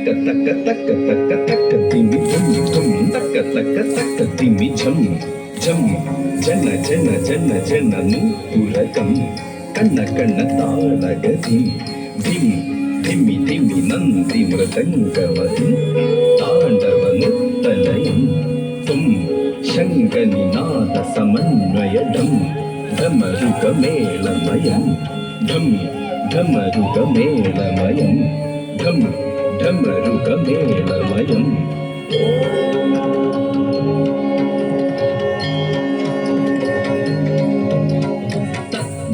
taka taka taka taka taka dimi dum dum taka taka taka dimi jam jam jana jana jana jana nupuragam kanna kanna talagadim dim ಧಿಮ್ಮಿ ಧಿಮ್ಮಿ Nandi ಮೃದಂಗವಧಿ ತಾಂಡವನುತ್ತಲಯಂ ತುಂ ಶಂಗನಿನಾದ ಸಮನ್ವಯಡಂ ಢಮರುಗಮೇಳಮಯಂ ಢಂ ಢಮರುಗಮೇಳಮಯಂ ಢಂ ಢಮರುಗಮೇಳಮಯಂ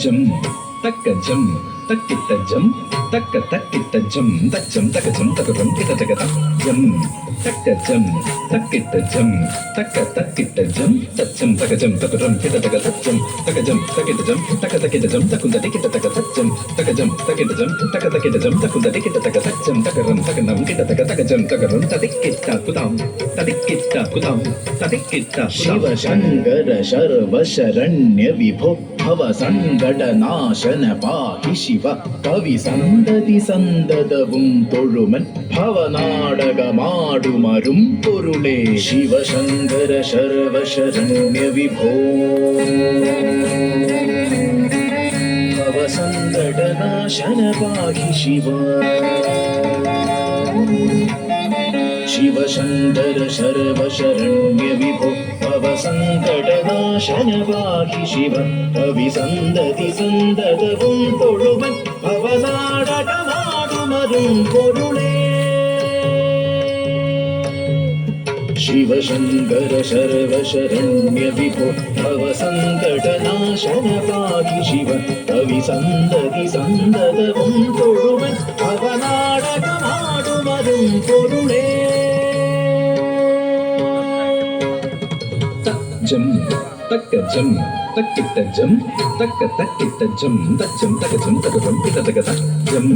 ಜಂ ತಕ್ಕ ಜಂ ತಕ್ಕಿಟ್ಟ ಜಂ ತಕ್ಕ ತಕ್ಕಿಟ್ಟ ಜಂ ತಚ್ಚಂ ತಕ ಜಂ ತಕ ಜಂ ಕಿಟ ತಕ ಜಂ ತಕ್ಕ ಜಂ ತಕ್ಕಿಟ್ಟ ಜಂ ತಕ್ಕ ತಕ್ಕಿಟ್ಟ ಜಂ ತಚ್ಚಂ ತಕ ಜಂ ತಕ ಜಂ ಕಿಟ ತಕ ತಚ್ಚಂ ತಕ ಜಂ ತಕಿಟ ಜಂ ತಕ ತಕಿಟ ಜಂ ತಕುಂದ ಕಿಟ ತಕ ತಚ್ಚಂ ತಕ ಜಂ ತಕಿಟ ಜಂ ತಕ ತಕಿಟ ಜಂ ತಕುಂದ ಕಿಟ ತಕ ತಚ್ಚಂ ತಕ ರಂ ತಕ ನಂ ಕಿಟ ತಕ ತಕ ಜಂ ತಕ ರಂ ತದಿಕ್ಕಿಟ್ಟ ಕುದಾಂ ತದಿಕ್ಕಿಟ್ಟ ಕುದಾಂ ತದಿಕ್ಕಿಟ್ಟ ಶಿವ ಶಂಕರ ಶರ್ವ ಶರಣ್ಯ ವಿಭೋ ಭವ ಸಂಗಡ ನಾಶನ ಪಾಹಿ ಶಿವ ಕವಿ ಸಂದತಿ ಸಂದದവും തൊഴുമൻ ഭവനാടക മാടുമരും പൊരുളേ ശിവശങ്കര ശർവശരണ്യ വിഭോ ഭവ സങ്കട നാശന പാഹി ശിവ ശിവശങ്കര ശർവശരണ്യ വിഭോ ഭവ സങ്കട നാശന പാഹി ശിവ കവി സന്തതി സന്തതവും തൊഴുവൻ ഭവനാടകമാടുമരും പൊരുളേ ശിവശങ്കര ശർവശരണ്യ വിഭോ ഭവ സങ്കട നാശന പാഹി ശിവ കവി സന്തതി സന്തതവും തൊഴുവൻ ഭവനാടകമാടുമരും പൊരുളേ ജം തക്ക ജം തക്കിട്ട ജം തക്ക തക്കിട്ട ജം തച്ചം തക ജം തക ജം കിട്ട തക ജം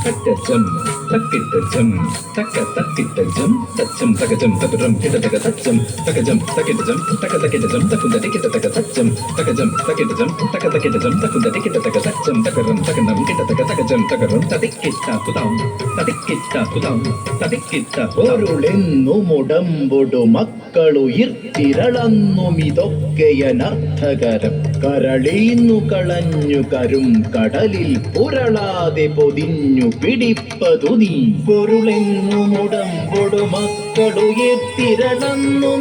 തക്ക ജം തക്കിട്ട ജം തക്ക തക്കിട്ട ജം തച്ചം തക ജം തക ജം കിട്ട തക തച്ചം തക ജം തക്കിട്ട ജം തക തക്കിട്ട ജം തകുന്ദ കിട്ട തക തച്ചം തക ജം തക്കിട്ട ജം തക തക്കിട്ട ജം തകുന്ദ കിട്ട തക തച്ചം തക രം തക നം കിട്ട തക തക ജം തക രം തദിക്കിട്ട കുദാം തദിക്കിട്ട കുദാം തദിക്കിട്ട പൊരുളെന്നു മുടമ്പൊടു മക്കളു ഇർത്തിരളന്നു മിതൊക്കെയനർത്ഥകരം കരളീന്നു കളഞ്ഞു കരും കടലിൽ പുരളാതെ പൊതിഞ്ഞു പിടിപ്പതു നീ പൊരുളെന്നു മുടമ്പൊടു മക്കളുയർത്തിരളന്നു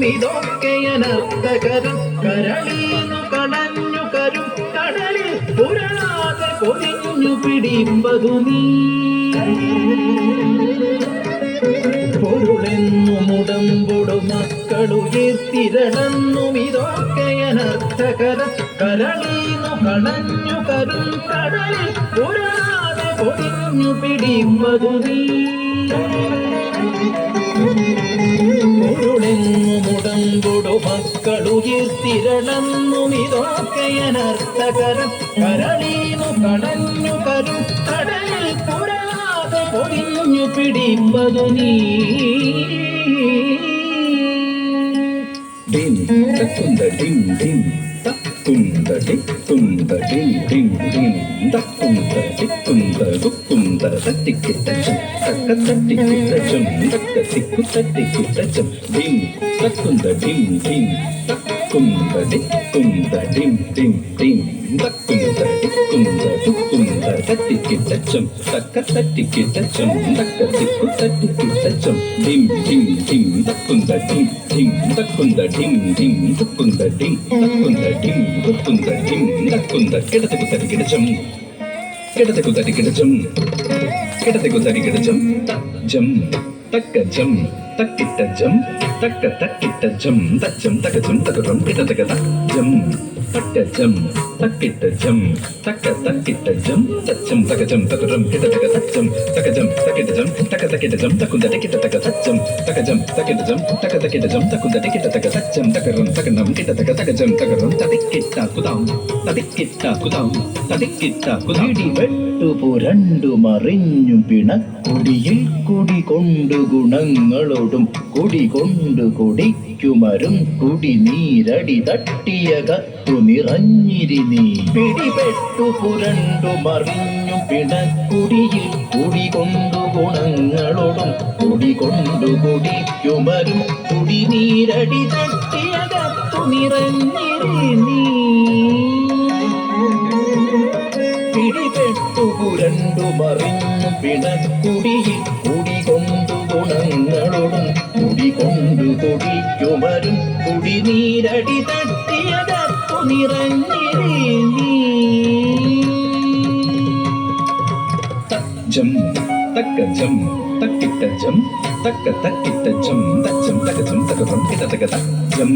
മിതൊക്കെയനർത്ഥകരം കരളീന്നു കളഞ്ഞു കരും കടലിൽ പുരളാതെ പൊതിഞ്ഞു പിടിപ്പതു നീ പൊരുളെന്നു മുടമ്പൊടു മക്കളുയർത്തിരളന്നു മിതൊക്കെയനർത്ഥകരം കരളീന്നു കളഞ്ഞു കരും കടലിൽ പുരളാതെ പൊതിഞ്ഞു പിടിപ്പതു നീ പൊരുളെന്നു മുടമ്പൊടു മക്കളുയർത്തിരളന്നു മിതൊക്കെയനർത്ഥകരം കരളീന്നു കളഞ്ഞു കരും കടലിൽ പുരളാതെ പൊതിഞ്ഞു പിടിപ്പതു നീ dim takunda dim dim takunda tikunda dim dim dim takunda tikunda tukunda tatikita jam takatatikita jam takatikita tikita jam dim takunda dim dim takunda tikunda dim dim dim takunda tikunda tukunda tatikita jam takatatikita jam takatikita tikita jam dim dim dim takunda dim dim takunda dim dim takunda dim takunda dim takunda dim takunda kidatakunda jam kidatakunda jam kidatakunda jam tak jam takka jam takitta jam takka takitta jam tacham taka jam taka ram kita taka jam takka jam takitta jam takka takitta jam tacham taka jam taka ram kita taka jam taka jam takitta jam taka takitta jam takunda kita taka jam taka jam takitta jam taka takitta jam takunda kita taka jam taka ram taka nam kita taka jam taka ram tadikitta kudam tadikitta kudam tadikitta kudam പിടിപെട്ടു പുരണ്ടു മറിഞ്ഞു പിണക്കുടിയിൽ കുടി കൊണ്ടു ഗുണങ്ങളോടും കുടി കൊണ്ടു കുടിക്കുമരും കുടി നീരടി തട്ടിയ കത്തു നിറഞ്ഞിരി നീ പിടിപെട്ടു പുരണ്ടു മറിഞ്ഞു പിണക്കുടിയിൽ കുടി കൊണ്ടു ഗുണങ്ങളോടും കുടി കൊണ്ടു കുടിക്കുമരും കുടി നീരടി തട്ടിയ കത്തു നിറഞ്ഞിരി നീ പിടിപെട്ടു പുരണ്ടു മറിഞ്ഞു പിണക്കുടിയിൽ കുടി കൊണ്ടു ഗുണങ്ങളോടും കുടി കൊണ്ടു കുടിക്കുമരും കുടി നീരടി തട്ടിയ കത്തു നിറഞ്ഞിരി നീ ജം തക്ക ജം തക്കിട്ട ജം തക്ക തക്കിട്ട ജം തച്ചം തക ജം തക ജം കിട്ട തക ജം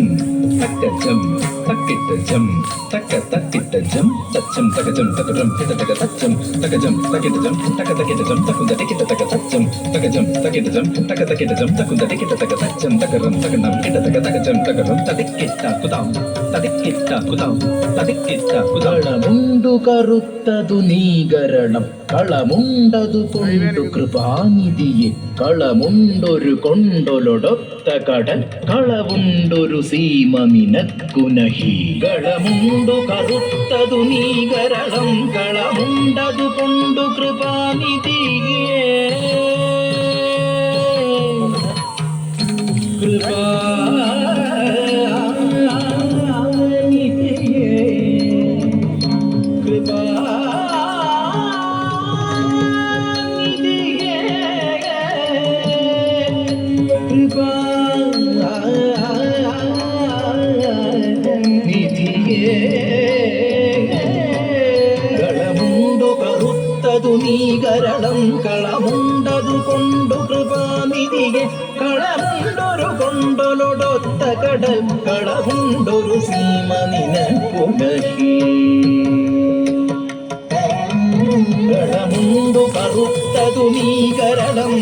തക്ക ജം തക്കിട്ട ജം തക്ക തക്കിട്ട ജം തച്ചം തക ജം തക ജം കിട്ട തക തച്ചം തക ജം തക്കിട്ട ജം തക തക്കിട്ട ജം തകുന്ത കിട്ട തക തച്ചം തക ജം തക്കിട്ട ജം തക തക്കിട്ട ജം തകുന്ത കിട്ട തക തച്ചം തക രം തക നം കിട്ട തക തക ജം തക രം തദിക്കിട്ട കുതാം തദിക്കിട്ട കുതാം തദിക്കിട്ട കുതാളമുണ്ടു കറുത്തതു നീകരണം കളമുണ്ടതു കൊണ്ടു കൃപാനിധിയെ കളമുണ്ടൊരു കൊണ്ടൊലൊടൊത്ത കടൽ കളവുണ്ടൊരു സീമ നിനക്കുനഹി കളമുണ്ടു കറുത്തതു നീകരണം കളമുണ്ടതു കൊണ്ടു കൃപാനിധിയെ കളമുണ്ടു കറുത്തതു നീകരണം കളമുണ്ടതു കൊണ്ടു കൃപാനിധിയെ കളമുണ്ടൊരു കൊണ്ടൊലൊടൊത്ത കടൽ കളമുണ്ടൊരു സീമ നിനക്കുനഹി കളമുണ്ടു കറുത്തതു നീകരണം